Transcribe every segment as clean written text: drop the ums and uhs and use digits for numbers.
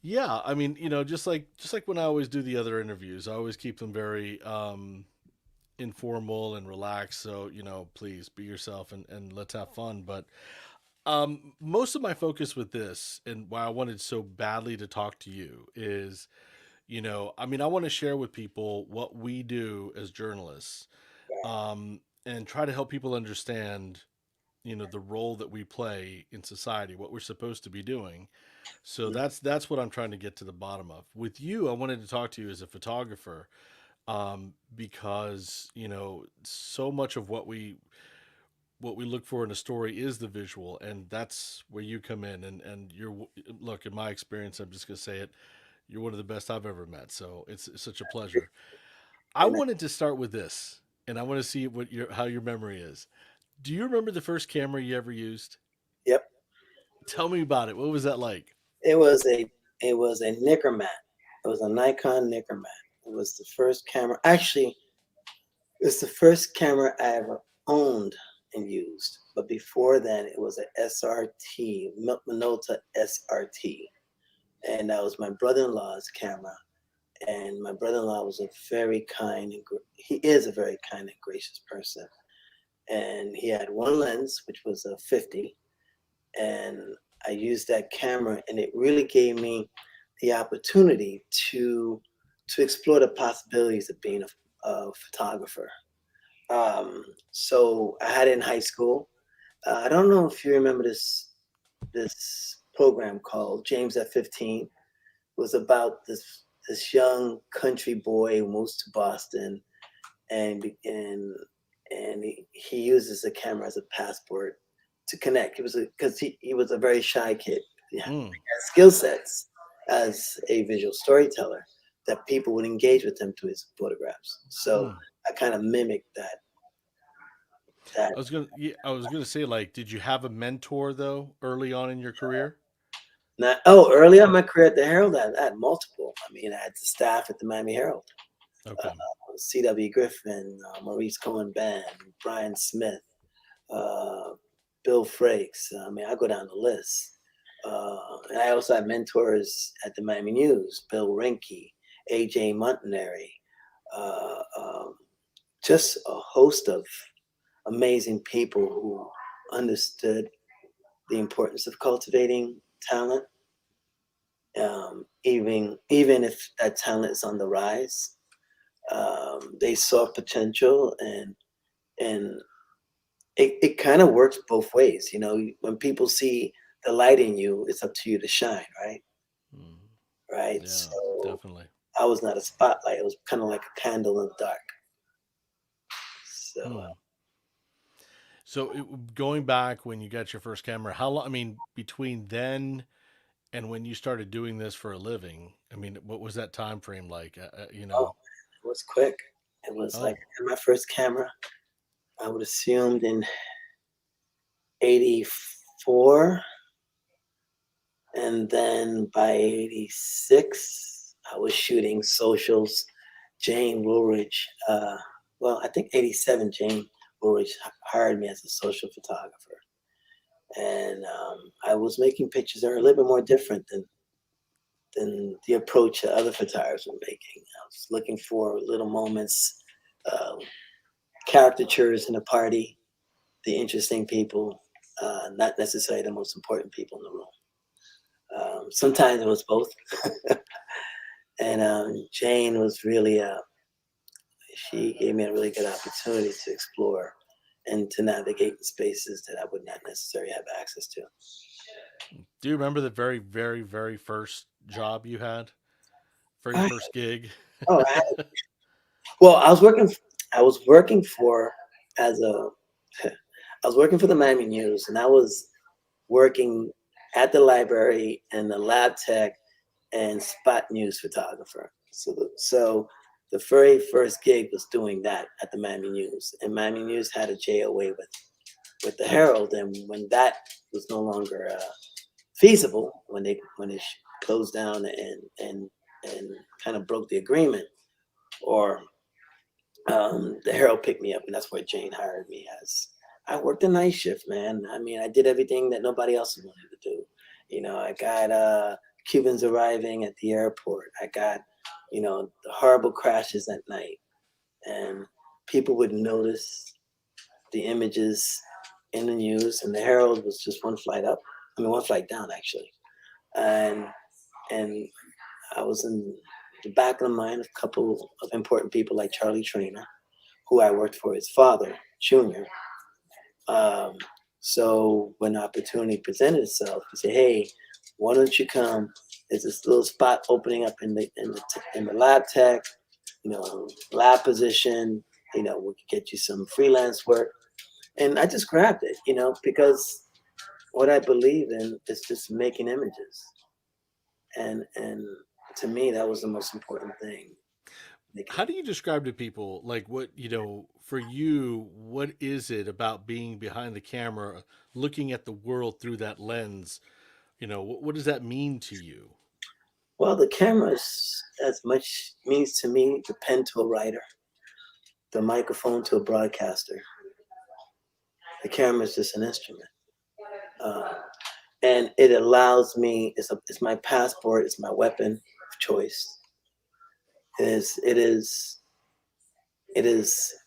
Yeah, I mean, just like when I always do the other interviews, I always keep them very informal and relaxed. So, please be yourself and let's have fun. But most of my focus with this and why I wanted so badly to talk to you is, I mean, I want to share with people what we do as journalists, and try to help people understand, the role that we play in society, what we're supposed to be doing. So that's what I'm trying to get to the bottom of. With you, I wanted to talk to you as a photographer, because so much of what we look for in a story is the visual, and that's where you come in. And you're look, in my experience, I'm just gonna say it. You're one of the best I've ever met. So it's such a pleasure. I And wanted to start with this, and I want to see how your memory is. Do you remember the first camera you ever used? yep, Tell me about it. What was that like? it was a it was a Nickerman. It was a Nikon Nickerman. It was the first camera. Actually, it was the first camera I ever owned and used. But before then, it was a SRT, Minolta SRT, and that was my brother-in-law's camera. And my brother-in-law was a very kind and he is a very kind and gracious person. And he had one lens, which was a 50, and I used that camera, and it really gave me the opportunity to explore the possibilities of being a photographer. So I had it in high school. I don't know if you remember this program called James at 15. It was about this young country boy who moves to Boston, and he uses a camera as a passport to connect. He was a very shy kid. Yeah, he Mm. had skill sets as a visual storyteller that people would engage with him through his photographs. So Mm. I kind of mimicked that. I was gonna say, like, did you have a mentor though early on in your career? Now, oh, early on in my career at the Herald, I had multiple. I mean, I had the staff at the Miami Herald, uh, Okay. C.W. Griffin, Maurice Cohen Band, Brian Smith, uh, Bill Frakes. I mean, I go down the list. And I also had mentors at the Miami News, Bill Rinke, A.J. Montanari, uh, um, just a host of amazing people who understood the importance of cultivating talent, even if that talent is on the rise. They saw potential, and it kind of works both ways. You know, when people see the light in you, it's up to you to shine, right? Mm. Right. Yeah, So definitely. I was not a spotlight. It was kind of like a candle in the dark. So Hmm. So going back when you got your first camera, how long? I mean, between then and when you started doing this for a living, I mean, what was that time frame like? oh, it was quick. It was like Oh, I had my first camera. I would assumed in '84, and then by '86, I was shooting socials. Jane Woolridge, well, I think '87, Jane Woolridge hired me as a social photographer. And I was making pictures that are a little bit more different than the approach that other photographers were making. I was looking for little moments, um, caricatures in a party, the interesting people, not necessarily the most important people in the room. Sometimes it was both. And Jane was really, she gave me a really good opportunity to explore and to navigate in spaces that I would not necessarily have access to. do you remember the very, very, very first job you had? Very I, first gig? oh, well, I was working for as a, I was working for the Miami News, and I was working at the library and the lab tech and spot news photographer. So the very first gig was doing that at the Miami News, and Miami News had a JOA with the Herald, and when that was no longer feasible, when it closed down and kind of broke the agreement, or the Herald picked me up, and that's where Jane hired me as. I worked a night shift, man. I mean, I did everything that nobody else wanted to do. You know, I Cubans arriving at the airport. I got, the horrible crashes at night. And people would notice the images in the news. And the Herald was just one flight up. I mean, one flight down, actually. And, and I was in the back of the mind of a couple of important people like Charlie Trainer, who I worked for his father, Junior. Um, so when the opportunity presented itself, he said, "Hey, why don't you come? There's this little spot opening up in the lab tech, lab position. We could get you some freelance work." And I just grabbed it, because what I believe in is just making images, and to me that was the most important thing. Making How do you describe to people, like, what, for you, what is it about being behind the camera, looking at the world through that lens? What does that mean to you? Well, the camera is as much means to me the pen to a writer, the microphone to a broadcaster. The camera is just an instrument, uh, and it allows me. It's my passport. It's my weapon of choice. It is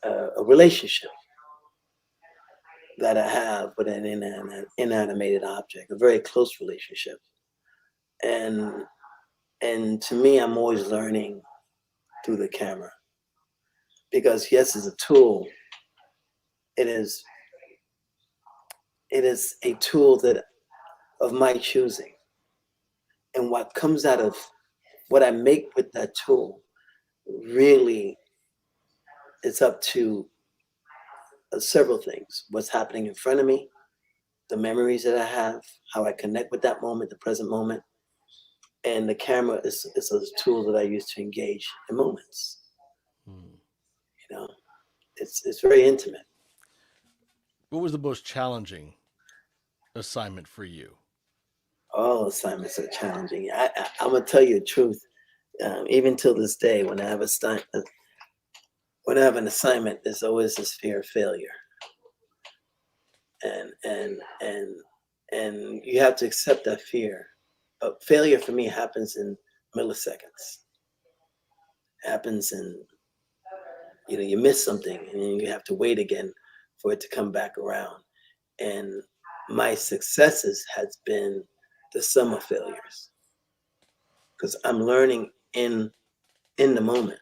a relationship that I have with an inanimated object, a very close relationship, and to me, I'm always learning through the camera because yes, it's a tool. It is a tool that of my choosing, and what comes out of what I make with that tool really it's up to several things: what's happening in front of me, the memories that I have, how I connect with that moment, the present moment, and the camera is a tool that I use to engage in moments. Hmm. You know, it's very intimate. What was the most challenging assignment for you? All assignments are challenging. I'm gonna tell you the truth. Even till this day, when I have an assignment, there's always this fear of failure, and you have to accept that fear. But failure for me happens in milliseconds. Happens in you miss something and then you have to wait again for it to come back around. And my successes has been the sum of failures because I'm learning in the moment.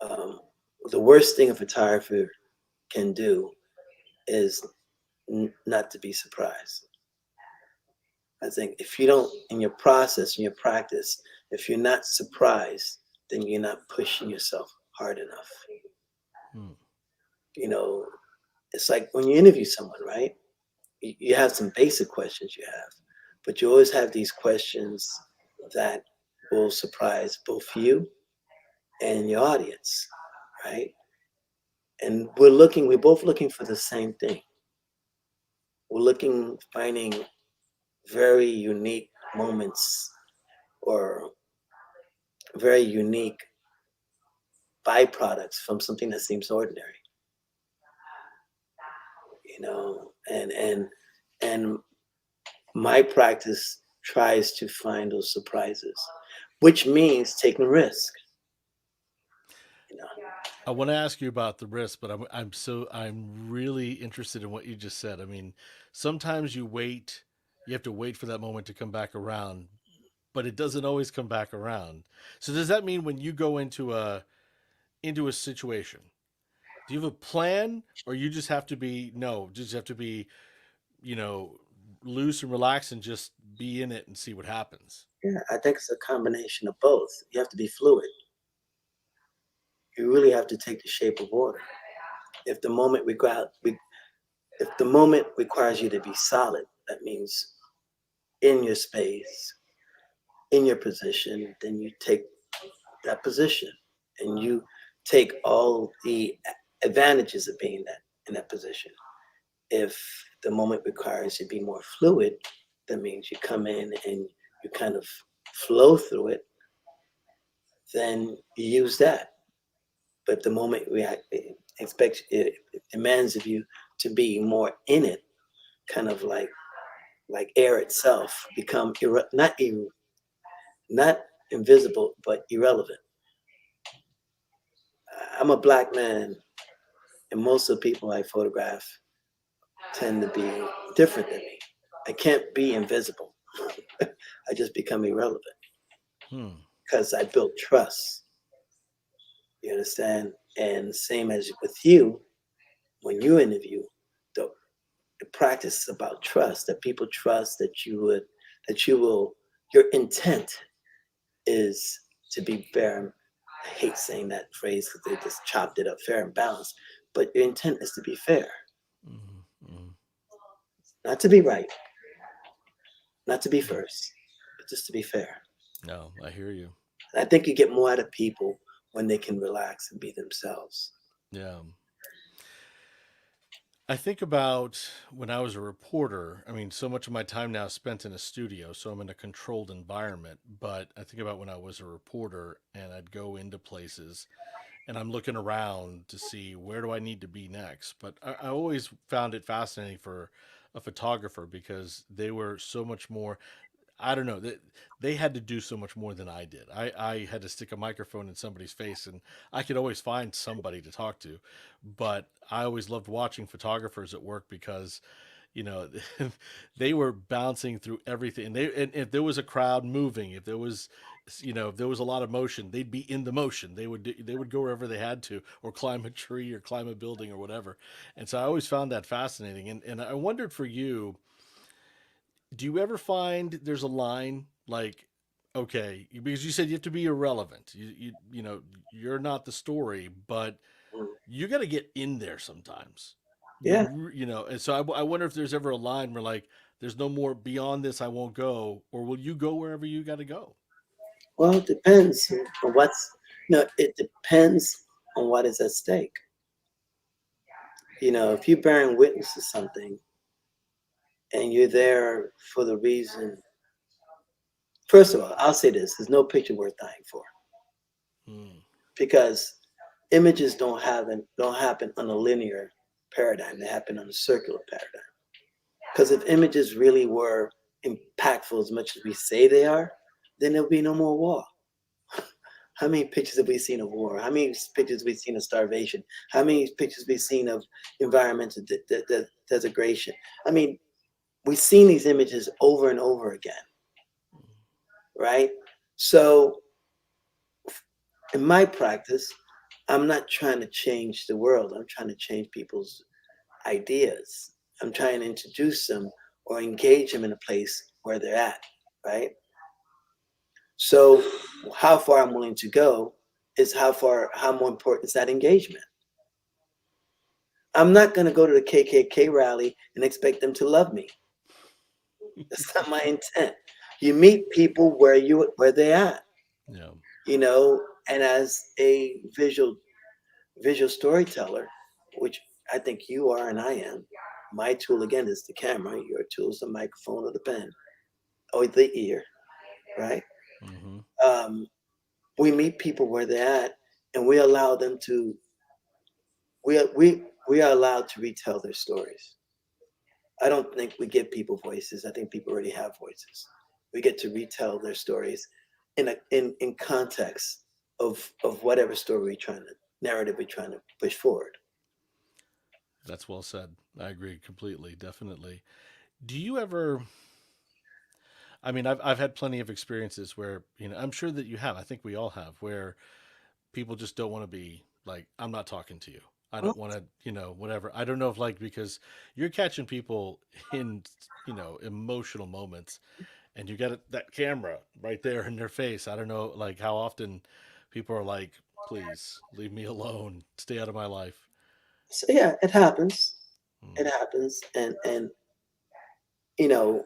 Um, the worst thing a photographer can do is not to be surprised. I think if you don't, in your process, in your practice, if you're not surprised, then you're not pushing yourself hard enough. Hmm. You know, it's like when you interview someone, right? You have some basic questions you have, but you always have these questions that will surprise both you and your audience, right? And we're both looking for the same thing. We're finding very unique moments or very unique byproducts from something that seems ordinary, and my practice tries to find those surprises, which means taking risk, you know. I want to ask you about the risk, but I'm really interested in what you just said. I mean, sometimes you have to wait for that moment to come back around, but it doesn't always come back around. So does that mean when you go into a situation, do you have a plan, or you just have to be no, just have to be, you know, loose and relax and just be in it and see what happens? Yeah, I think it's a combination of both. You have to be fluid. You really have to take the shape of water. If the moment if the moment requires you to be solid, that means in your space, in your position, then you take that position and you take all the advantages of being that in that position. If the moment requires you to be more fluid, that means you come in and you kind of flow through it, then you use that. But the moment it demands of you to be more in it, kind of like like air itself, become not invisible but irrelevant. I'm a black man, and most of the people I photograph tend to be different than me. I can't be invisible. I just become irrelevant Hmm. because I built trust. You understand? And same as with you, when you interview, the, the practice is about trust. That people trust that you will. Your intent is to be fair. I hate saying that phrase because they just chopped it up, fair and balanced. But your intent is to be fair, Mm-hmm. not to be right, not to be first, but just to be fair. No, I hear you. And I think you get more out of people when they can relax and be themselves. Yeah. I think about when I was a reporter. I mean, so much of my time now is spent in a studio, so I'm in a controlled environment. But I think about when I was a reporter and I'd go into places and I'm looking around to see where do I need to be next. But I always found it fascinating for a photographer because they were so much more. I don't know. They had to do so much more than I did. I had to stick a microphone in somebody's face, and I could always find somebody to talk to. But I always loved watching photographers at work because, you know, they were bouncing through everything. And if there was a crowd moving, if there was, if there was a lot of motion, they'd be in the motion. They would go wherever they had to, or climb a tree, or climb a building, or whatever. And so I always found that fascinating. And I wondered for you, do you ever find there's a line like, okay, because you said you have to be irrelevant, you're not the story, but Mm. you got to get in there sometimes. Yeah. And so I wonder if there's ever a line where like there's no more beyond this, I won't go, or will you go wherever you got to go? Well, it depends on what's. No, it depends on what is at stake. If you're bearing witness to something and you're there for the reason. First of all, I'll say this: there's no picture worth dying for, Hmm. because images don't happen on a linear paradigm. They happen on a circular paradigm. Because if images really were impactful as much as we say they are, then there'll be no more war. How many pictures have we seen of war? How many pictures have we seen of starvation? How many pictures have we seen of environmental desecration? I mean, we've seen these images over and over again, right? So, in my practice, I'm not trying to change the world. I'm trying to change people's ideas. I'm trying to introduce them or engage them in a place where they're at, right? So, how far I'm willing to go is how more important is that engagement. I'm not going to go to the KKK rally and expect them to love me. That's not my intent. You meet people where they're at, Yeah. you know. And as a visual storyteller, which I think you are and I am, my tool again is the camera. Your tool is the microphone or the pen or the ear, right? Mm-hmm. Um, we meet people where they're at, and we allow them to. We are allowed to retell their stories. I don't think we give people voices. I think people already have voices. We get to retell their stories in context of whatever story we're trying to narrative we're trying to push forward. That's well said. I agree completely, definitely. Do you ever, I mean, I've had plenty of experiences where, I'm sure that you have, I think we all have, where people just don't want to be like, I'm not talking to you. I Well, don't want to, whatever. I don't know if like because you're catching people in, emotional moments, and you got that camera right there in their face. I don't know like how often people are like, please leave me alone, stay out of my life. so yeah, it happens. It Mm. happens, and you know,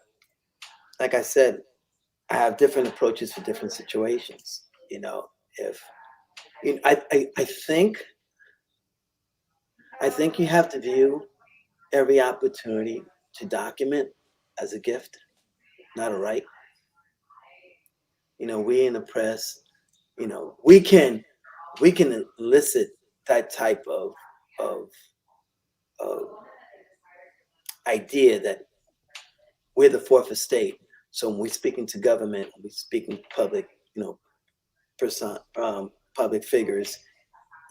like I said, I have different approaches for different situations. If I think you have to view every opportunity to document as a gift, not a right. We in the press, we can elicit that type of of idea that we're the fourth estate. So when we're speaking to government, we're speaking public, you know, person, public figures.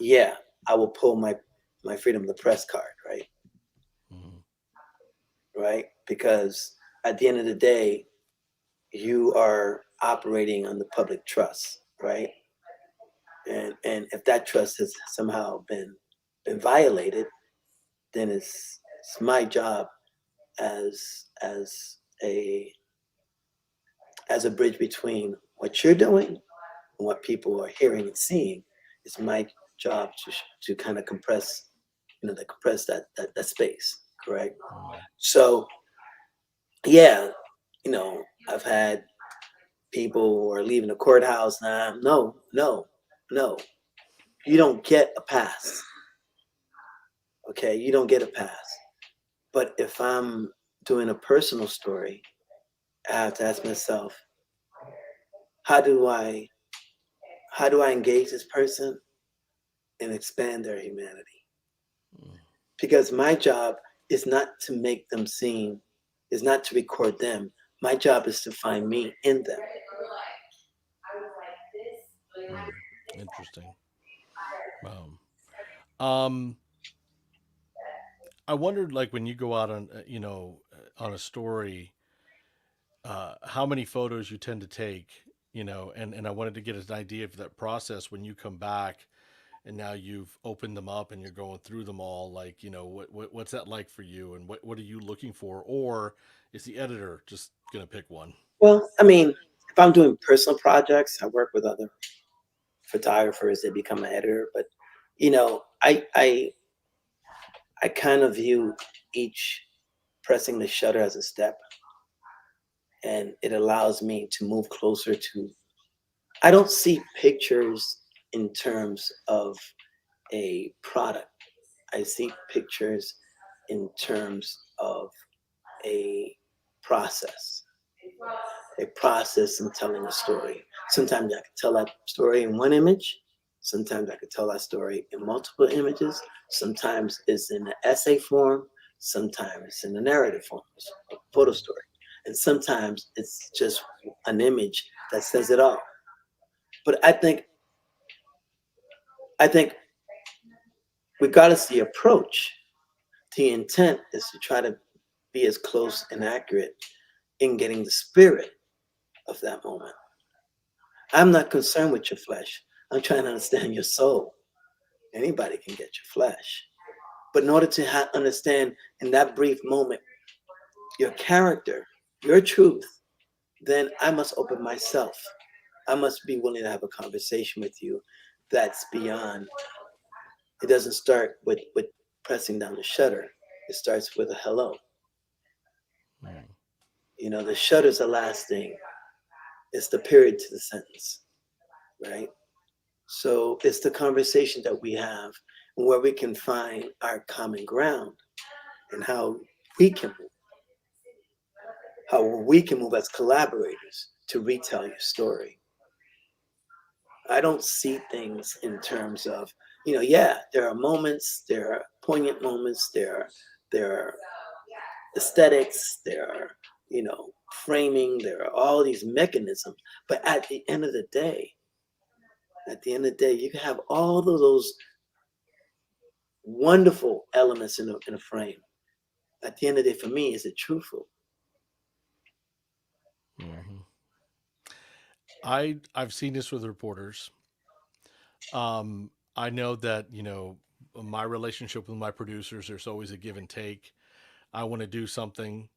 Yeah, I will pull my freedom of the press card, right? Mhm. Right, because at the end of the day, you are operating on the public trust, right? And if that trust has somehow been violated, then it's my job as a as a bridge between what you're doing and what people are hearing and seeing. It's my job to kind of compress, you know, to compress that space, correct? Mhm. So yeah, you know, I've had people who are leaving the courthouse. Nah, no, no, no. You don't get a pass. Okay, you don't get a pass. But if I'm doing a personal story, I have to ask myself, how do I how do I engage this person and expand their humanity? Mhm. Because my job is not to make them seem, is not to record them. My job is to find me in them. Mhm. Interesting. Wow. Um, I wondered, like, when you go out on, on a story, how many photos you tend to take, and I wanted to get an idea of that process when you come back and now you've opened them up and you're going through them all. Like, what's that like for you, and what are you looking for, or is the editor just gonna pick one? Well, I mean, if I'm doing personal projects, I work with other photographers that become an editor. But you know, I kind of view each pressing the shutter as a step, and it allows me to move closer to. I don't see pictures in terms of a product. I see pictures in terms of a process, a process in telling a story. Sometimes I can tell that story in one image. Sometimes I could tell that story in multiple images. Sometimes it's in an essay form. Sometimes it's in a narrative form, it's a photo Mhm. story. And sometimes it's just an image that says it all. But I think regardless of the approach, the intent is to try to be as close and accurate in getting the spirit of that moment. I'm not concerned with your flesh. I'm trying to understand your soul. Anybody can get your flesh. But in order to understand in that brief moment your character, your truth, then I must open myself. I must be willing to have a conversation with you that's beyond. It doesn't start with pressing down the shutter. It starts with a hello. Mhm. You know, the shutter's the last thing. It's the period to the sentence, right? So it's the conversation that we have where we can find our common ground and we can move, how we can move as collaborators to retell your story. I don't see things in terms of, yeah, there are moments, there are poignant moments, there are aesthetics, there are, framing, there are all these mechanisms. But at the end of the day, you can have all of those wonderful elements in a frame. At the end of the day, for me, is it truthful? Mhm. I've seen this with reporters. I know that, my relationship with my producers, there's always a give and take. I want to do something,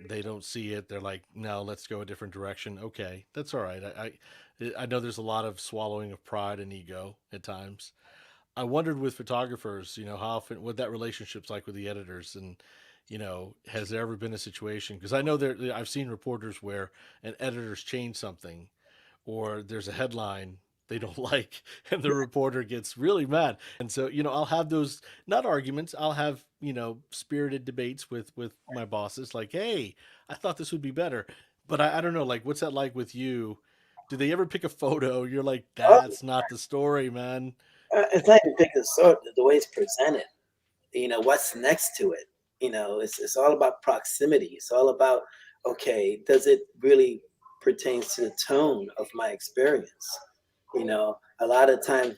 they don't see it. They're like, "No, let's go a different direction." Okay, that's all right. I know there's a lot of swallowing of pride and ego at times. I wondered with photographers, how often what that relationship's like with the editors, and has there ever been a situation? Because I know I've seen reporters where an editor's changed something, or there's a headline they don't like, and the reporter gets really mad. And so, I'll have those, not arguments, I'll have, spirited debates with my bosses, like, "Hey, I thought this would be better." But I don't know, like, what's that like with you? Do they ever pick a photo you're like, Oh, "That's not the story, man"? it's not even big as sort the way it's presented. What's next to it. It's all about proximity. It's all about okay, does it really pertains to the tone of my experience? A lot of times,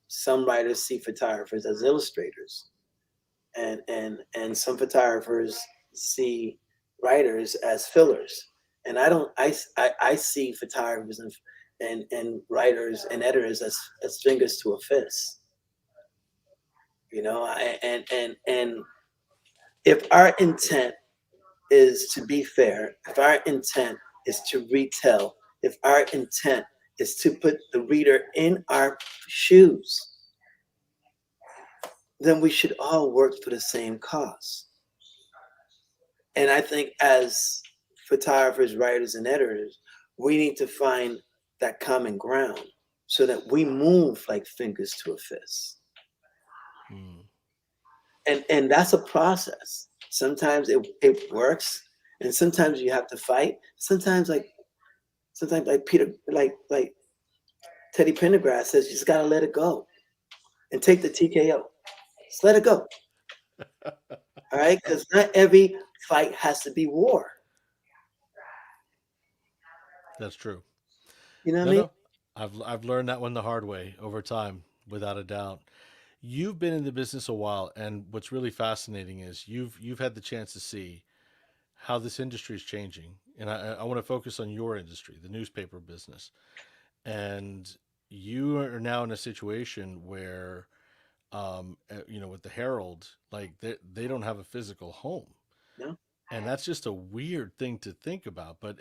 some writers see photographers as illustrators, and some photographers see writers as fillers. And I don't I see photographers and writers and editors as fingers to a fist. And if our intent is to be fair, if our intent is to retell, if our intent is to put the reader in our shoes, then we should all work for the same cause. And I think as photographers, writers, and editors, we need to find that common ground so that we move like fingers to a fist. Hmm. And that's a process. Sometimes it works, and sometimes you have to fight. Sometimes like Peter, like Teddy Pendergrass says, you just gotta let it go and take the TKO. Just let it go. All right, because not every fight has to be war. That's true. You know what I No, mean? no. I've learned that one the hard way over time, without a doubt. You've been in the business a while, and what's really fascinating is you've had the chance to see how this industry is changing. And I want to focus on your industry, the newspaper business. And you are now in a situation where, with the Herald, like they don't have a physical home, No, and that's just a weird thing to think about. But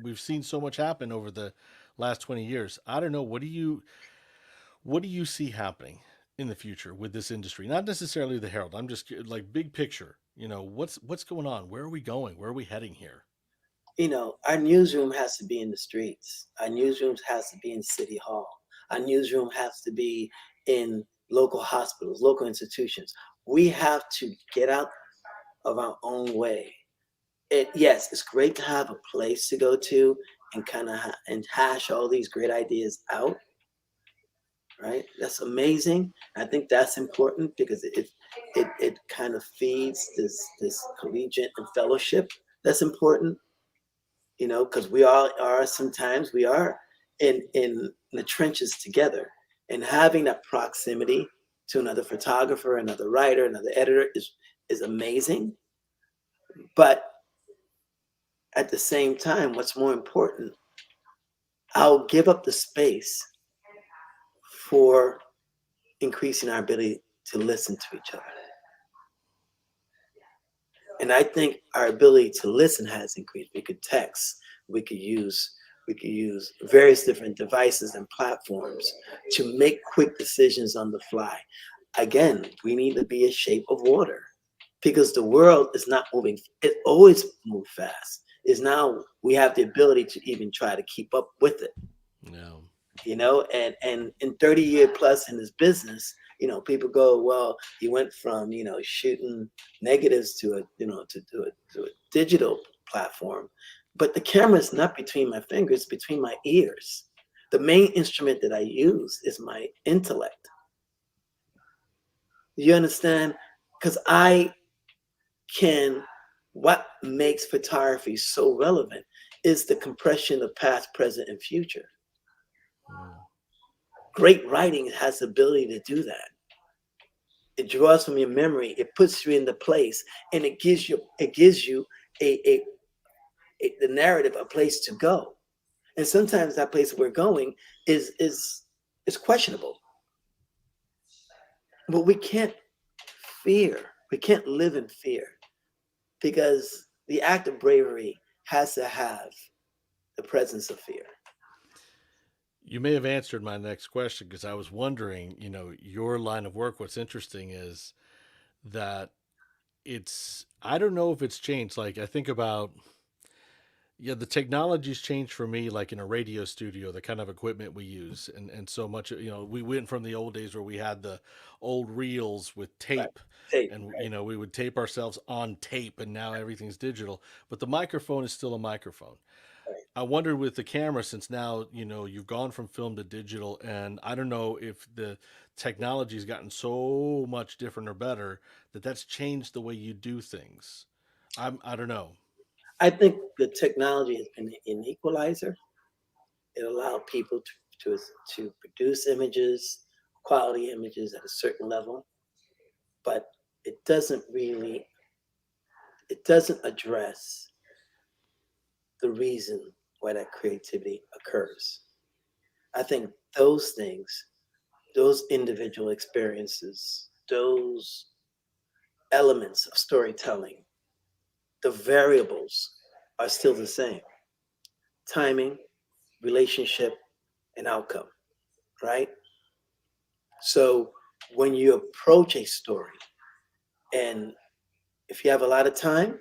we've seen so much happen over the last 20 years. I don't know. What do you see happening in the future with this industry? Not necessarily the Herald. I'm just like big picture. What's going on? Where are we going? Where are we heading here? our newsroom has to be in the streets. Our newsroom has to be in City Hall. Our newsroom has to be in local hospitals, local institutions. We have to get out of our own way. Yes, it's great to have a place to go to and and hash all these great ideas out, right? That's amazing. I think that's important because it kind of feeds this collegiate and fellowship. That's important, because we all are sometimes we are in the trenches together, and having that proximity to another photographer, another writer, another editor is amazing. But at the same time, what's more important, I'll give up the space for increasing our ability to listen to each other. And I think our ability to listen has increased. We could text, we could use we could use various different devices and platforms to make quick decisions on the fly. Again, we need to be a shape of water because the world is not moving. It always moved fast. Is now we have the ability to even try to keep up with it. No. And in 30-year plus in this business, people go, well, you went from shooting negatives to a digital platform, but the camera is not between my fingers, between my ears. The main instrument that I use is my intellect. You understand? Because I can what makes photography so relevant is the compression of past, present, and future. Mm. Great writing has the ability to do that. It draws from your memory, it puts you in the place, and it gives you a, the narrative, a place to go. And sometimes that place we're going is questionable. But we can't live in fear, because the act of bravery has to have the presence of fear. You may have answered my next question because I was wondering, your line of work. What's interesting is that I don't know if it's changed. Like, I think about, yeah, the technology's changed for me, like in a radio studio, the kind of equipment we use. And so much, we went from the old days where we had the old reels with Right. tape, Tape. and, we would tape ourselves on tape, and now everything's digital. But the microphone is still a microphone. Right. I wondered with the camera, since now you've gone from film to digital, and I don't know if the technology's gotten so much different or better that that's changed the way you do things. I don't know. I think the technology has been an equalizer. It allowed people to, to produce images, quality images at a certain level, but it doesn't really, it doesn't address the reason why that creativity occurs. I think those things, those individual experiences, those elements of storytelling, the variables are still the same: timing, relationship, and outcome, right? So when you approach a story, and if you have a lot of time,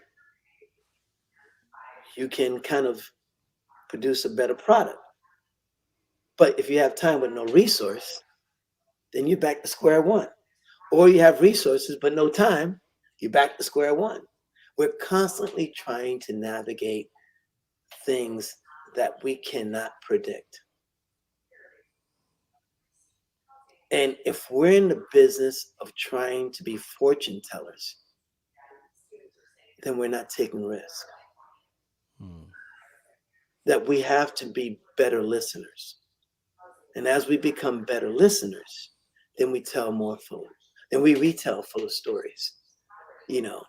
you can kind of produce a better product. But if you have time with no resource, then you're back to square one. Or you have resources but no time, you're back to square one. We're constantly trying to navigate things that we cannot predict. And if we're in the business of trying to be fortune tellers, then we're not taking risk. Hmm. That we have to be better listeners. And as we become better listeners, then we tell more full, then we retell fuller stories. You know,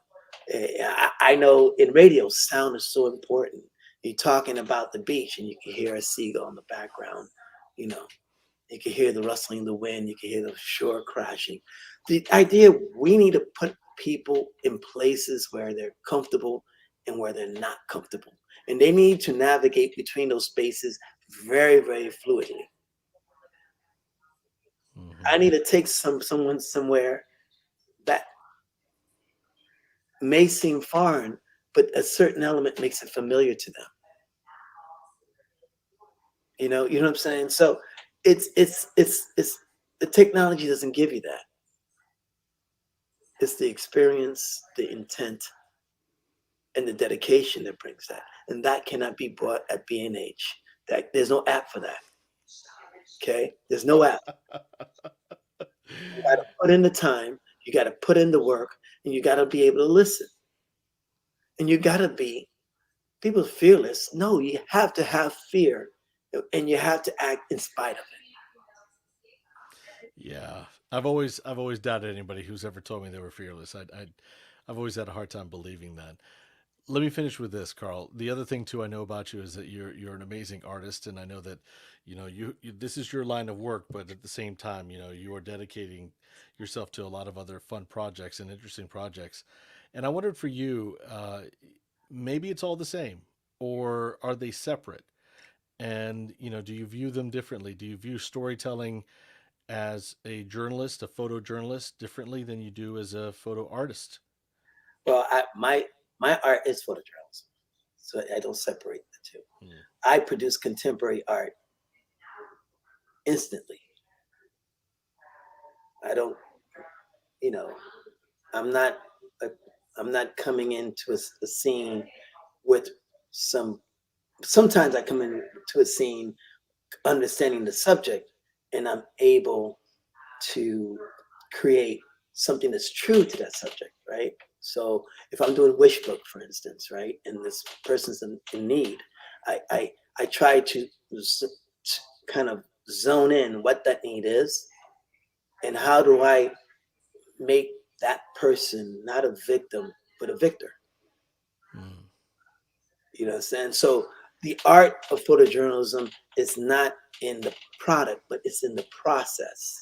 I know in radio, sound is so important. You're talking about the beach and you can hear a seagull in the background. You know, you can hear the rustling of the wind. You can hear the shore crashing. The idea, we need to put people in places where they're comfortable and where they're not comfortable. And they need to navigate between those spaces very, very fluidly. Hmm. I need to take someone somewhere that may seem foreign, but a certain element makes it familiar to them. You know what I'm saying? So it's the technology doesn't give you that. It's the experience, the intent, and the dedication that brings that. And that cannot be bought at B&H. That there's no app for that. Okay? There's no app. You gotta put in the time, you gotta put in the work, and you gotta be able to listen. And you gotta be people fearless. No, you have to have fear and you have to act in spite of it. Yeah, I've always doubted anybody who's ever told me they were fearless. I've always had a hard time believing that. Let me finish with this, Carl. The other thing too I know about you is that you're an amazing artist, and I know that you this is your line of work, but at the same time, you are dedicating yourself to a lot of other fun projects and interesting projects. And I wondered for you, maybe it's all the same, or are they separate? And do you view them differently? Do you view storytelling as a journalist, a photojournalist, differently than you do as a photo artist? Well, my art is photojournalism, so I don't separate the two. Hmm. I produce contemporary art instantly. I don't, you know, I'm not a, I'm not coming into a scene with some. Sometimes I come into a scene understanding the subject, and I'm able to create something that's true to that subject, right? So if I'm doing wish book, for instance, right, and this person's in need, I try to kind of zone in what that need is, and how do I make that person not a victim but a victor. Hmm. You know what I'm saying? So the art of photojournalism is not in the product, but it's in the process.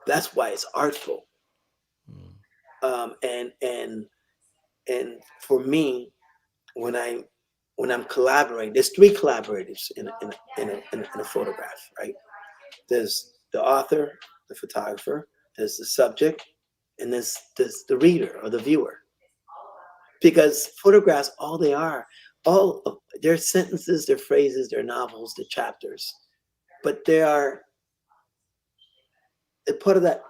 That's why it's artful. Hmm. And for me, when I when I'm collaborating, there's three collaborators in a photograph, right? There's the author, the photographer, there's the subject, and there's the reader or the viewer. Because photographs, all they are, all of their sentences, their phrases, their novels, their chapters, but they're part of that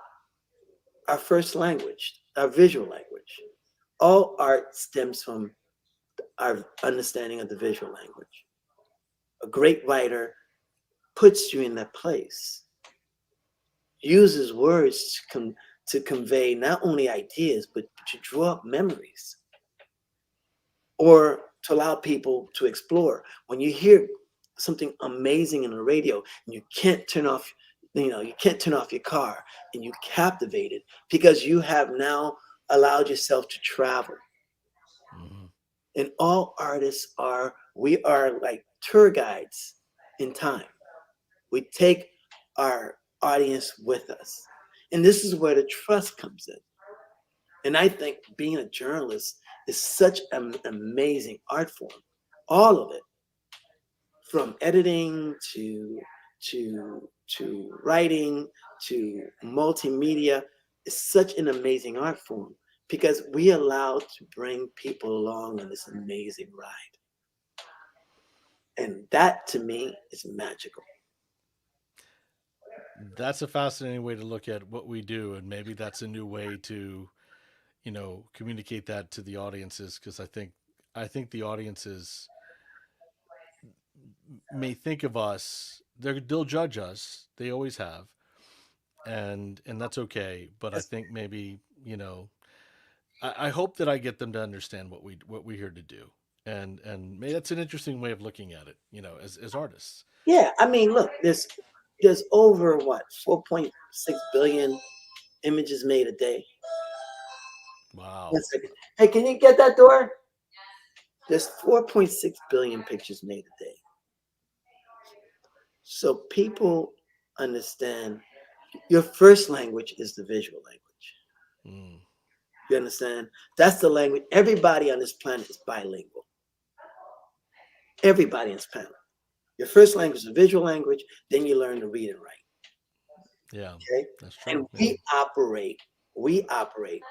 our first language, our visual language. All art stems from our understanding of the visual language. A great writer puts you in that place, uses words to convey not only ideas, but to draw up memories. or to allow people to explore. When you hear something amazing in the radio and you can't turn off, you can't turn off your car and you captivated because you have now allowed yourself to travel. Hmm. And all artists we are like tour guides in time. We take our audience with us. And this is where the trust comes in. And I think being a journalist is such an amazing art form. All of it, from editing to writing to multimedia, is such an amazing art form because we allow to bring people along on this amazing ride. And that to me is magical. That's a fascinating way to look at what we do, and maybe that's a new way to, communicate that to the audiences, because I think the audiences may think of us, they'll judge us, they always have, and that's okay. But I That's, think maybe, I hope that I get them to understand what we're here to do, and maybe that's an interesting way of looking at it, as artists. yeah, I mean, look, there's over what 4.6 billion images made a day. One Wow. second. Hey, can you get that door? There's 4.6 billion pictures made a day. So people understand your first language is the visual language. Mm, You understand? That's the language. Everybody on this planet is bilingual. Everybody on this planet. Your first language is the visual language, then you learn to read and write. yeah, Okay? that's And true. Yeah. we operate,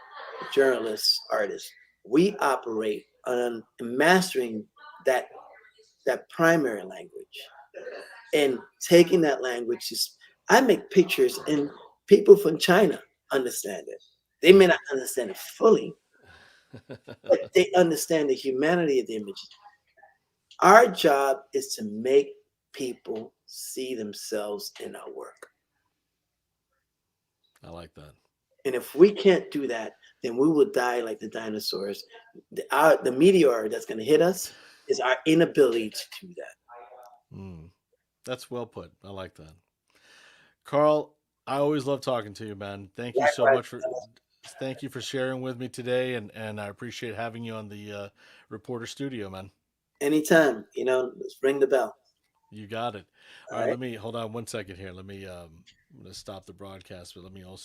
journalists, artists, we operate on mastering that primary language and taking that language. I make pictures and people from China understand it. They may not understand it fully, but they understand the humanity of the images. Our job is to make people see themselves in our work. I like that. And if we can't do that, then we will die like the dinosaurs. The meteor that's going to hit us is our inability to do that. Mm, that's well put. I like that. Carl, I always love talking to you, man. Likewise, Thank you for sharing with me today, and I appreciate having you on the reporter studio, man. anytime, just ring the bell. You got it. All All right, right. let me hold on one second here. I'm going to stop the broadcast, but let me also